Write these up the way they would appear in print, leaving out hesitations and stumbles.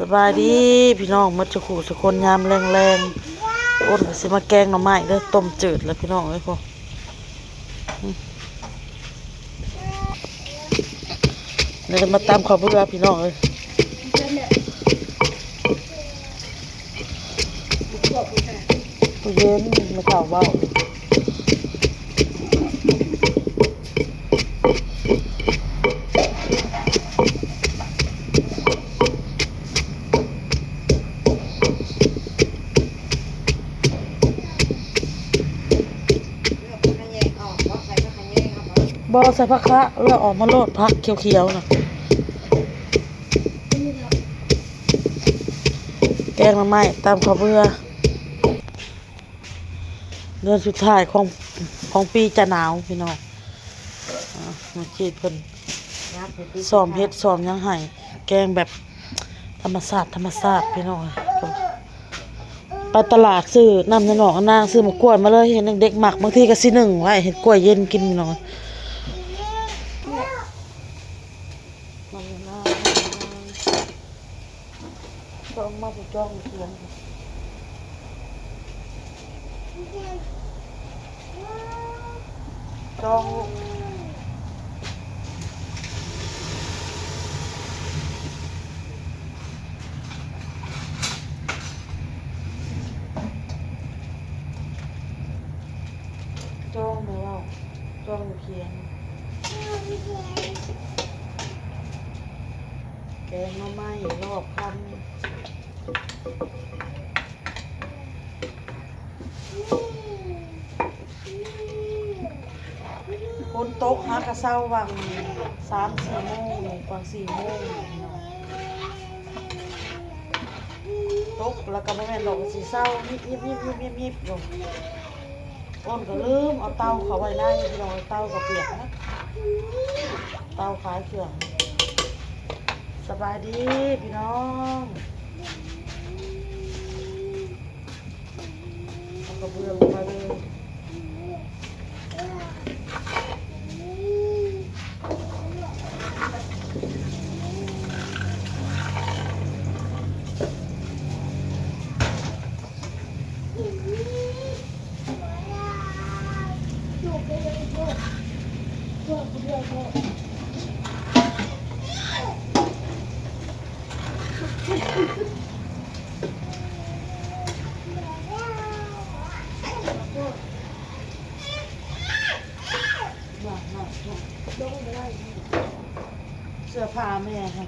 สบายดีพี่น้องมัดจะขู่สกคนยามแรงๆอ้นก็สิมาแกงหน่อไม้เด้อต้มจืดแล้วพี่น้องเอ้ยพ่อเดี๋ยวมาตามขอบเพื่อพี่น้องเอ้ยตู้เย็นไม่เข่าเบาบอใส่ผักคะเลือกออกมาโลดผักเขียวๆนะแกงหน่อไม้ตามขอบเพื่อเดือนสุดท้ายของปีจะหนาวพี่น้องมาจีดเพิ่นซ้อมเฮ็ดซ้อมยังไห้แกงแบบธรรมชาติพี่น้องไปตลาดซื้อน้ำในหนองนางซื้อมะกล้วยมาเลยเห็นเด็กๆหมักบางทีก็สิหนึ่งไว้เห็นกล้วยเย็นกินพี่น้องต้องมาผู้จ้องเขียนจ้องจ้องไม่เอาจ้องเขียนแกงหน่อไม้รอบคันคนโต๊ะหากระเซ้าวัง3-4 โมงวัง4 โมงโต๊ะแล้วก็ไม่แม่นดอกสีเศร้ายิบอยู่อ้นก็ลืมเอาเตาเขาไว้ได้พี่น้องเตาก็เปียกนะเตาขายเครื่องสบายดีพี่น้องเอากระเบื้องลงมาเลยเสื้อผ้าแม่ค่ะ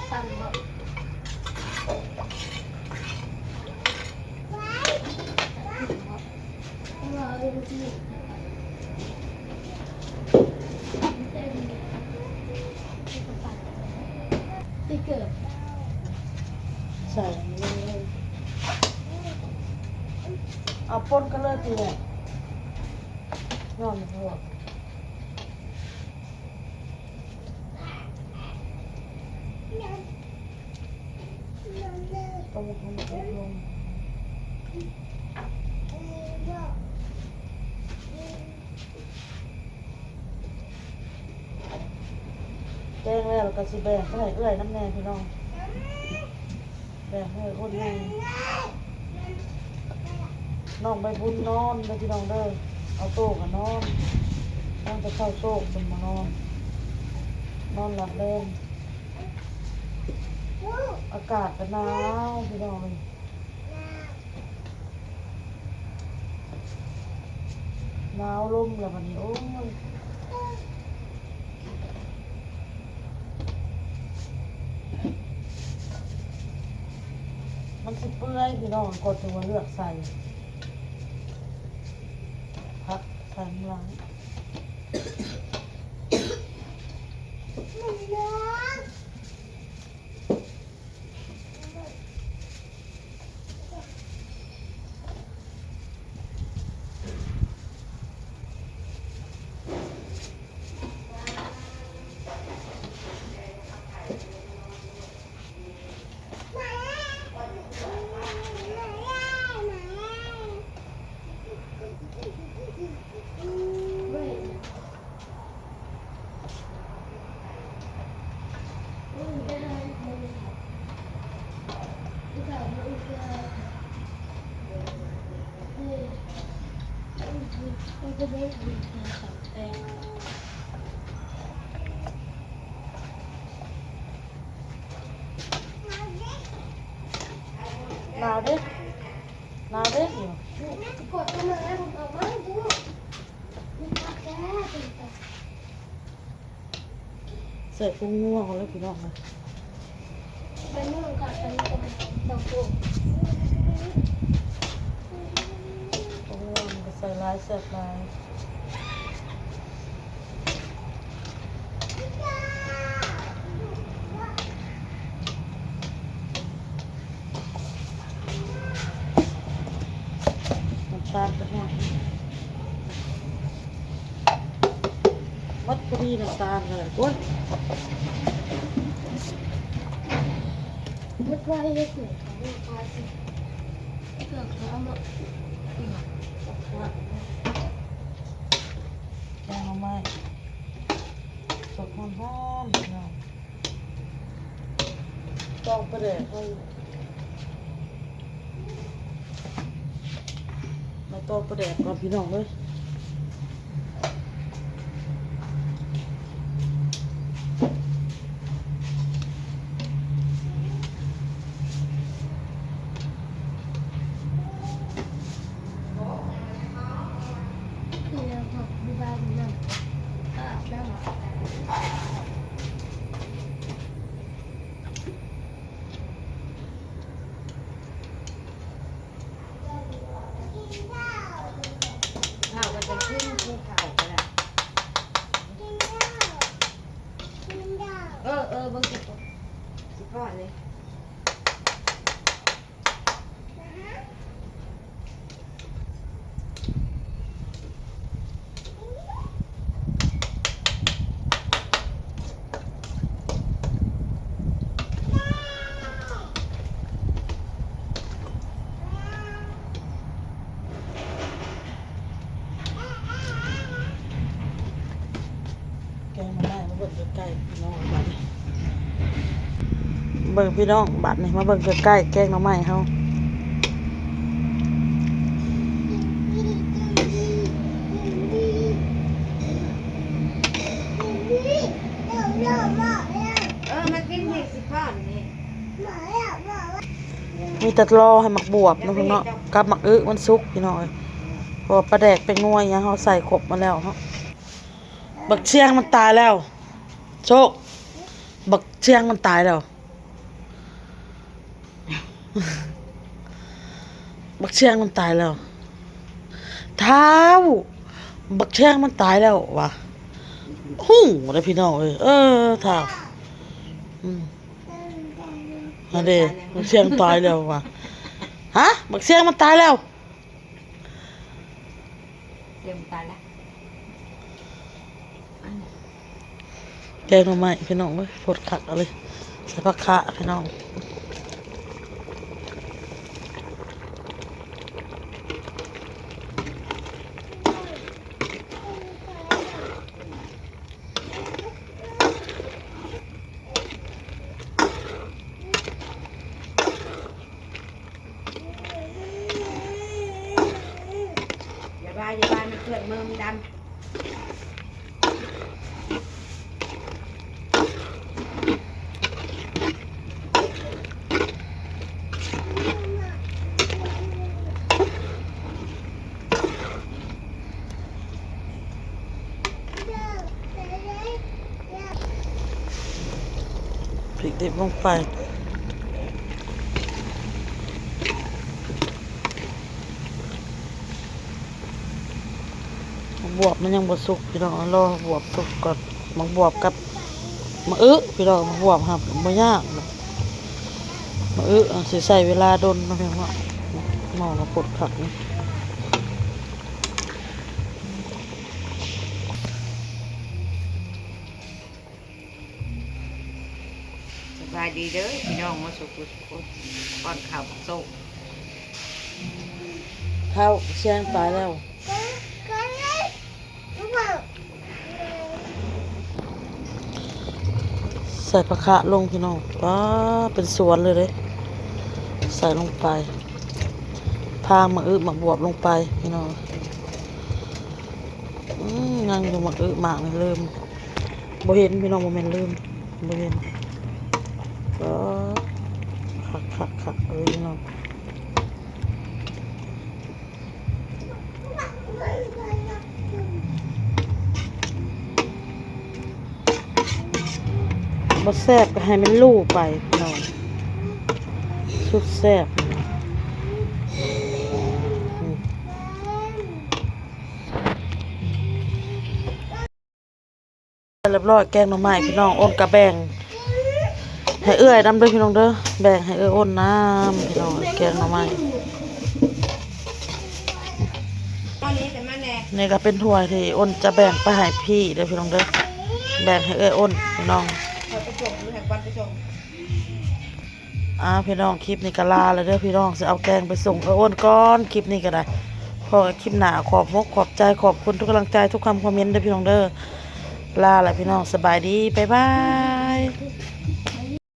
ใส่เลยเอาปนกันเลยทีเนี่ยนอนหัวต้องลงแจ้งแล้วก็สิแบ่งให้เอื้อยน้ำแน่พี่น้องแบ่งให้คนนึงน้องใบบุญนอนไปพี่น้องเด้อเอาโต๊ะกับนอนต้องจะเข้าโต๊ะเป็นมานอนหลับเล่นอากาศก็หนาวพี่น้องหนาวลมแล้ววันนี้โอ้ยมันสิเปื่อยพี่น้องกดตัวเลือกใส่พักใส่หลัง หนาวดิหนาวดิอยู่ใส่กุ้งง่วงแล้วพี่น้องเลยกุ้งง่วงมันก็ใส่ลายแซ่บลายน้ำตาลก็แห้งวัดพอดีน้ำตาลเลยโอ้ยMất qua đi hết rồi, có qua gì? Được đó mà. แกงเอาไม้สดหอมๆพี่น้องต้องประเดี๋ยวให้มาต้องประเดี๋ยวก่อนพี่น้องเลยข้าวก็จะขึ้นภูเขาก็ได้บางทีสิพ่อเลยแกงมาได้มาเบิ่งใกล้ๆพี่น้องบัดนี้เบิ่งพี่น้องบัดนี้มาเบิ่งใกล้ๆแกงหน่อไม้เฮามากินเห็ดสิพ่อนี่ มีแต่รอให้หมักบวบเนาะพี่น้องกับหมักอึมันสุกพี่น้องเอ้ยเพอปลาแดกเป็นนัวอย่างเฮาใส่ครบมาแล้วเฮาบักเชียงมันตายแล้วโชคบักเชียงมันตายแล้วบักเชียงมันตายแล้วเท้าบักเชียงมันตายแล้ววะฮู้ได้พี่น้องเอ้ยเท้าอันเด้บักเชียงตายแล้ววะฮะบักเชียงมันตายแล้ว เตรียมตายแล้ว แกงหน่อไม้พี่น้องเว้ยปวดขัดเอาเลยใส่ผักคะพี่น้องอย่าบ้ามันเกิดมือมันดำพริกดิบลงไปบวบมันยังบดสุกพี่น้องรอบวบสุกก่อนมักบวบกับมะพี่น้องมักบวบครับไม่ยากหรอกมะสิใส่เวลาโดนนะพี่น้องหม้อกับปวดขัดนี่ สบายดีเด้อพี่น้องมาสุกก่อนข่าวโซ่ ข้าวเชียงตายแล้วใส่ผักคะลงพี่น้องว้าเป็นสวนเลย ใส่ลงไปพางมะอึมะบวบลงไปพี่น้องยังอยู่มะอึมากเลยลืมบ่เห็นพี่น้องบ่แม่นลืมบ่เห็นก็คักพี่น้องบ่แซ่บก็ให้มันลู่ไปพี่น้องสุดแซ่บเรียบร้อยแกงหน่อไม้พี่น้องอ้นกะแบ่งให้เอื้อยนำเด้อพี่น้องเด้อแบ่งให้เอื้อยอ้นน้ำพี่น้องแกงหน่อไม้ ตอนนี้แต่มาแน่ นี่ก็เป็นถ้วยที่อ้นจะแบ่งไปให้พี่เด้อพี่น้องเด้อแบ่งให้เอื้อยอ้นพี่น้อง ขอไปส่งหรือให้วันไปส่ง พี่น้องคลิปนี้ก็ลาแล้วเด้อพี่น้องจะเอาแกงไปส่งเอื้อยอ้นก่อนคลิปนี้ก็ได้พอคลิปหน้าขอบใจขอบคุณทุกกำลังใจทุกคำคอมเมนต์เด้อพี่น้องเด้อลาแล้วพี่น้องสบายดีบ๊ายบาย